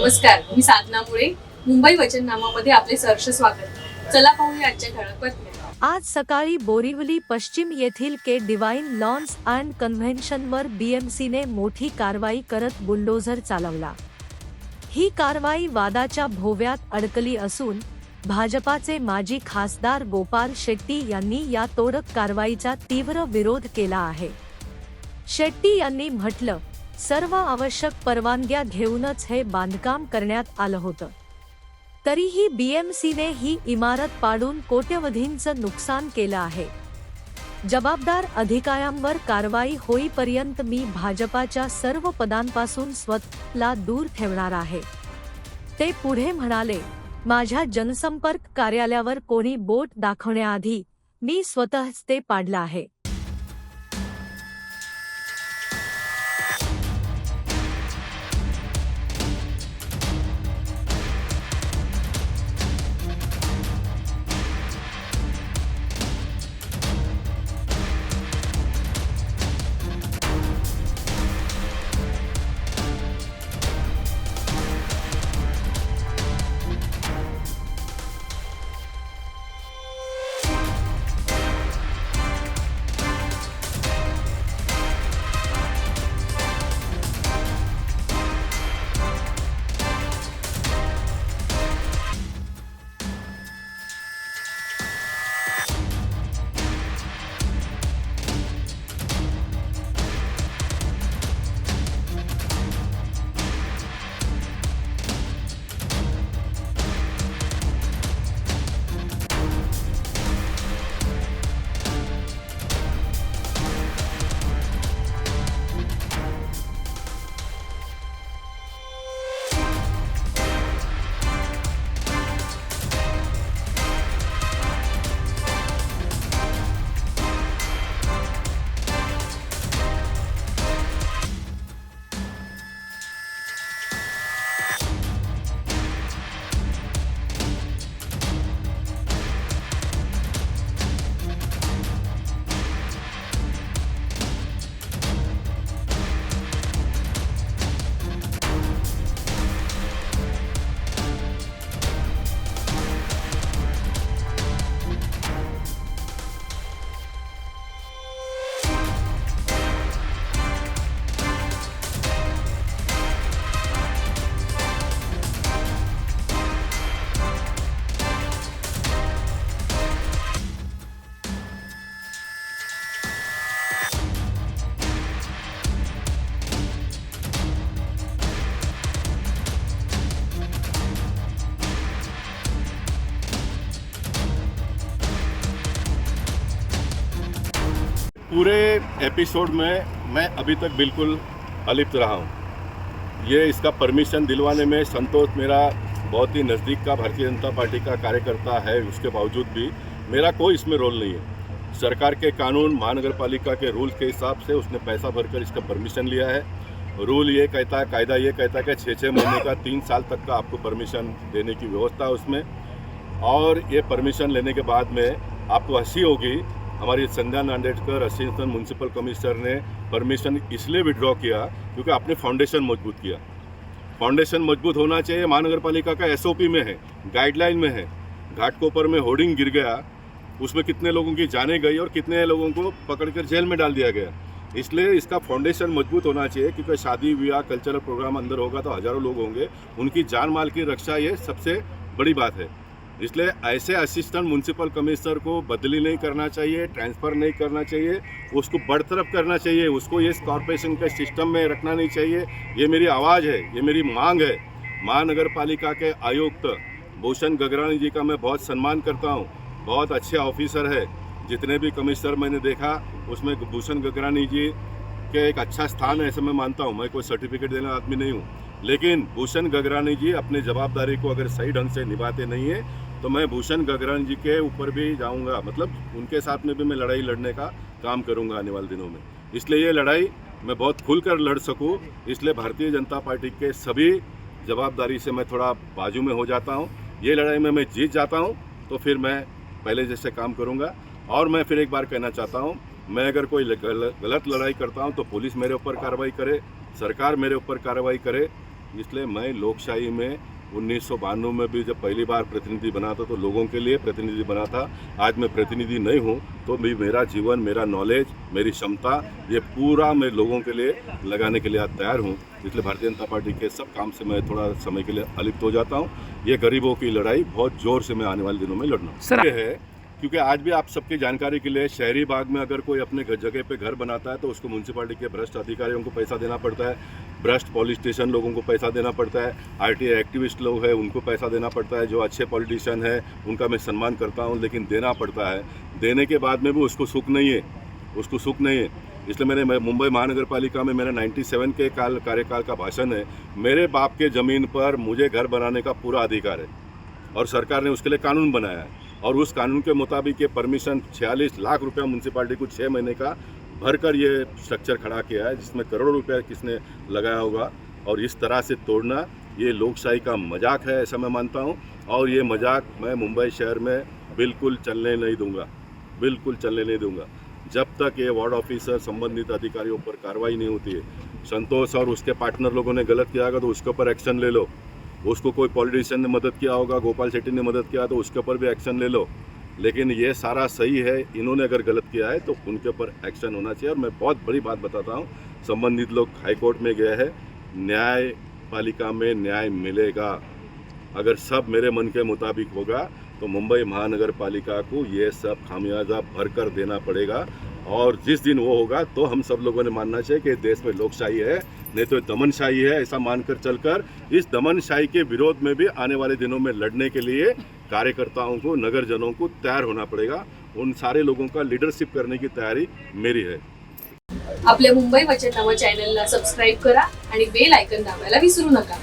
नमस्कार, मी साधना मुळे. मुंबई वचननामामध्ये आपले सहर्ष स्वागत. चला पाहूया आजच्या ठळक बातम्या. आज सकाळी बोरिवली पश्चिम येथील के डिवाइन लॉन्स अँड कन्व्हेन्शनवर बीएमसीने मोठी कारवाई करत बुलडोझर चालवला. ही कारवाई वादाच्या भोव्यात अडकली असून भाजपाचे माजी खासदार गोपाल शेट्टी यांनी या तोडक कारवाईचा तीव्र विरोध केला आहे. शेट्टी यांनी म्हटलं, सर्व आवश्यक परवानग्या घेऊनच हे बांधकाम करण्यात आलं होतं. तरीही बीएमसीने ही इमारत पाडून कोट्यवधींचं नुकसान केलं आहे. जबाबदार अधिकाऱ्यांवर कारवाई होईपर्यंत मी भाजपाच्या सर्व पदांपासून स्वतःला दूर ठेवणार आहे. ते पुढे म्हणाले, माझ्या जनसंपर्क कार्यालयावर कोणी बोट दाखवण्याआधी मी स्वतःच ते पाडलं आहे. पूरे एपिसोड में मैं अभी तक बिल्कुल अलिप्त रहा हूँ। ये इसका परमिशन दिलवाने में संतोष मेरा बहुत ही नज़दीक का भारतीय जनता पार्टी का कार्यकर्ता है, उसके बावजूद भी मेरा कोई इसमें रोल नहीं है। सरकार के कानून, महानगरपालिका के रूल के हिसाब से उसने पैसा भरकर इसका परमिशन लिया है। रूल ये कहता है, कायदा ये कहता है कि 6 महीने का 3 साल तक का आपको परमिशन देने की व्यवस्था है उसमें। और ये परमिशन लेने के बाद में आपको हंसी होगी, हमारी संध्या नांदेड़कर असिस्टेंट म्यूनसिपल कमिश्नर ने परमिशन इसलिए विड्रॉ किया क्योंकि आपने फाउंडेशन मजबूत किया। फाउंडेशन मजबूत होना चाहिए, महानगरपालिका का एसओपी में है, गाइडलाइन में है। घाटकोपर में होर्डिंग गिर गया, उसमें कितने लोगों की जानें गई और कितने लोगों को पकड़कर जेल में डाल दिया गया। इसलिए इसका फाउंडेशन मजबूत होना चाहिए, क्योंकि शादी ब्याह कल्चरल प्रोग्राम अंदर होगा तो हज़ारों लोग होंगे, उनकी जान माल की रक्षा ये सबसे बड़ी बात है। इसलिए ऐसे असिस्टेंट म्यूनसिपल कमिश्नर को बदली नहीं करना चाहिए, ट्रांसफ़र नहीं करना चाहिए, उसको बरतरफ करना चाहिए, उसको ये कॉरपोरेशन के सिस्टम में रखना नहीं चाहिए। ये मेरी आवाज़ है, ये मेरी मांग है। महानगर पालिका के आयुक्त भूषण गगरानी जी का मैं बहुत सम्मान करता हूँ, बहुत अच्छे ऑफिसर है। जितने भी कमिश्नर मैंने देखा उसमें भूषण गगरानी जी के एक अच्छा स्थान है, ऐसे मैं मानता हूँ। मैं कोई सर्टिफिकेट देने वाला आदमी नहीं हूँ, लेकिन भूषण गगरानी जी अपनी जवाबदारी को अगर सही ढंग से निभाते नहीं है तो मैं भूषण गगरानी जी के ऊपर भी जाऊंगा, मतलब उनके साथ में भी मैं लड़ाई लड़ने का काम करूंगा आने वाले दिनों में। इसलिए ये लड़ाई मैं बहुत खुलकर लड़ सकूं, इसलिए भारतीय जनता पार्टी के सभी जवाबदारी से मैं थोड़ा बाजू में हो जाता हूं। ये लड़ाई में मैं जीत जाता हूं तो फिर मैं पहले जैसे काम करूंगा। और मैं फिर एक बार कहना चाहता हूं, मैं अगर कोई गलत लड़ाई करता हूं तो पुलिस मेरे ऊपर कार्रवाई करे, सरकार मेरे ऊपर कार्रवाई करे, इसलिए मैं लोकशाही में 1992 में भी जब पहली बार प्रतिनिधि बना था तो लोगों के लिए प्रतिनिधि बना था। आज मैं प्रतिनिधि नहीं हूँ तो भी मेरा जीवन, मेरा नॉलेज, मेरी क्षमता, ये पूरा मैं लोगों के लिए लगाने के लिए आज तैयार हूँ। इसलिए भारतीय जनता पार्टी के सब काम से मैं थोड़ा समय के लिए अलिप्त हो जाता हूँ। ये गरीबों की लड़ाई बहुत जोर से मैं आने वाले दिनों में लड़ना सर, ये है क्योंकि आज भी आप सबकी जानकारी के लिए शहरी भाग में अगर कोई अपने जगह पे घर बनाता है तो उसको म्यूनसिपालिटी के भ्रष्ट अधिकारियों को पैसा देना पड़ता है, भ्रष्ट पॉलिटिशियन लोगों को पैसा देना पड़ता है, आरटीआई एक्टिविस्ट लोग हैं उनको पैसा देना पड़ता है। जो अच्छे पॉलिटिशियन हैं उनका मैं सम्मान करता हूं, लेकिन देना पड़ता है। देने के बाद में भी उसको सुख नहीं है, उसको सुख नहीं है। इसलिए मैं मुंबई महानगर पालिका में मेरा 97 के कार्यकाल का भाषण है। मेरे बाप के ज़मीन पर मुझे घर बनाने का पूरा अधिकार है और सरकार ने उसके लिए कानून बनाया है और उस कानून के मुताबिक ये परमिशन 46 लाख रुपया म्यूनसिपालिटी को 6 महीने का भरकर ये स्ट्रक्चर खड़ा किया है, जिसमें करोड़ों रुपया किसने लगाया होगा। और इस तरह से तोड़ना ये लोकशाही का मजाक है, ऐसा मैं मानता हूँ। और ये मजाक मैं मुंबई शहर में बिल्कुल चलने नहीं दूंगा, बिल्कुल चलने नहीं दूंगा जब तक ये वार्ड ऑफिसर संबंधित अधिकारियों पर कार्रवाई नहीं होती है। संतोष और उसके पार्टनर लोगों ने गलत किया होगा तो उसके ऊपर एक्शन ले लो। उसको कोई पॉलिटिशियन ने मदद किया होगा, गोपाल शेट्टी ने मदद किया तो उसके ऊपर भी एक्शन ले लो। लेकिन ये सारा सही है, इन्होंने अगर गलत किया है तो उनके ऊपर एक्शन होना चाहिए। और मैं बहुत बड़ी बात बताता हूँ, संबंधित लोग हाईकोर्ट में गए हैं, न्यायपालिका में न्याय मिलेगा। अगर सब मेरे मन के मुताबिक होगा तो मुंबई महानगर पालिका को ये सब खामियाजा भर कर देना पड़ेगा। और जिस दिन वो होगा तो हम सब लोगों ने मानना चाहिए कि देश में लोकशाही है, नहीं तो दमनशाही है। ऐसा मानकर चलकर इस दमनशाही के विरोध में भी आने वाले दिनों में लड़ने के लिए कार्यकर्ताओं को, नगरजनों को तैयार होना पड़ेगा। उन सारे लोगों का लीडरशिप करने की तैयारी मेरी है। आपल्या मुंबई वचननामा चॅनलला सबस्क्राईब करा आणि बेल आयकॉन दाबायला विसरू नका.